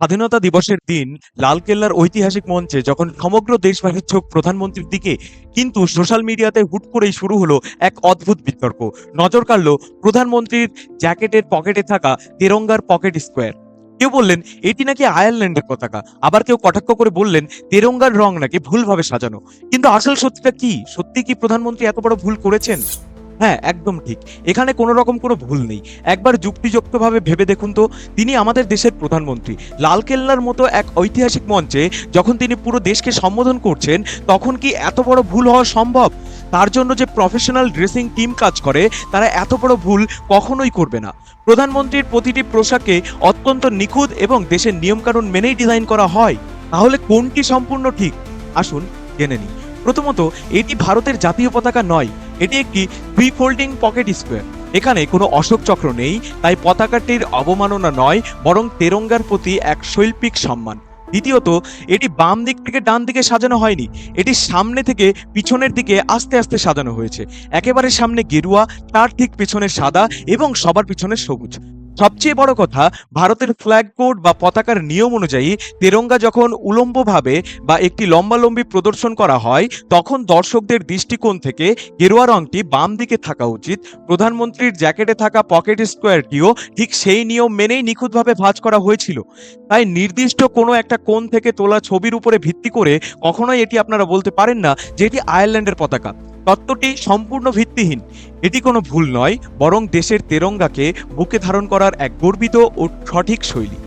স্বাধীনতা দিবসের দিন লালকেল্লার ঐতিহাসিক মঞ্চে যখন সমগ্র দেশবাসীর চোখ প্রধানমন্ত্রীর দিকে, কিন্তু সোশ্যাল মিডিয়াতে হুট করেই শুরু হলো এক অদ্ভুত বিতর্ক। নজর কাড়ল প্রধানমন্ত্রীর জ্যাকেটের পকেটে থাকা তেরঙ্গার পকেট স্কোয়ার। কেউ বললেন এটি নাকি আয়ারল্যান্ডের পতাকা, আবার কেউ কটাক্ষ করে বললেন তেরঙ্গার রং নাকি ভুলভাবে সাজানো। কিন্তু আসল সত্যিটা কি? সত্যি কি প্রধানমন্ত্রী এত বড় ভুল করেছেন? হ্যাঁ, একদম ঠিক। এখানে কোনো রকম কোনো ভুল নেই। একবার যুক্তিযুক্তভাবে ভেবে দেখুন তো, তিনি আমাদের দেশের প্রধানমন্ত্রী। লালকেল্লার মতো এক ঐতিহাসিক মঞ্চে যখন তিনি পুরো দেশকে সম্বোধন করছেন, তখন কি এত বড় ভুল হওয়া সম্ভব? তার জন্য যে প্রফেশনাল ড্রেসিং টিম কাজ করে, তারা এত বড় ভুল কখনোই করবে না। প্রধানমন্ত্রীর প্রতিটি পোশাকে অত্যন্ত নিখুঁত এবং দেশের নিয়মকানুন মেনেই ডিজাইন করা হয়। তাহলে কোনটি সম্পূর্ণ ঠিক? আসুন জেনে নিই। প্রথমত, এটি ভারতের জাতীয় পতাকা নয়, এটি একটি ফ্রি ফোল্ডিং পকেট স্কোয়ার। এখানে কোনো অশোক চক্র নেই, তাই পতাকাটির অবমাননা নয়, বরং তেরঙ্গার প্রতি এক শৈল্পিক সম্মান। দ্বিতীয়ত, এটি বাম দিক থেকে ডান দিকে সাজানো হয়নি, এটি সামনে থেকে পিছনের দিকে আস্তে আস্তে সাজানো হয়েছে। একেবারে সামনে গেরুয়া, তার ঠিক পিছনে সাদা এবং সবার পিছনে সবুজ। সবচেয়ে বড় কথা, ভারতের ফ্ল্যাগ কোড বা পতাকার নিয়ম অনুযায়ী তেরঙ্গা যখন উলম্বভাবে বা একটি লম্বালম্বি প্রদর্শন করা হয়, তখন দর্শকদের দৃষ্টিকোণ থেকে গেরুয়া রংটি বাম দিকে থাকা উচিত। প্রধানমন্ত্রীর জ্যাকেটে থাকা পকেট স্কোয়ারটিও ঠিক সেই নিয়ম মেনেই নিখুঁতভাবে ভাঁজ করা হয়েছিল। তাই নির্দিষ্ট কোনো একটা কোণ থেকে তোলা ছবির উপরে ভিত্তি করে কখনোই এটি আপনারা বলতে পারেন না যে এটি আয়ারল্যান্ডের পতাকা। তত্ত্বটি সম্পূর্ণ ভিত্তিহীন। এটি কোনো ভুল নয়, বরং দেশের তেরঙ্গাকে বুকে ধারণ করার এক গর্বিত ও সঠিক শৈলী।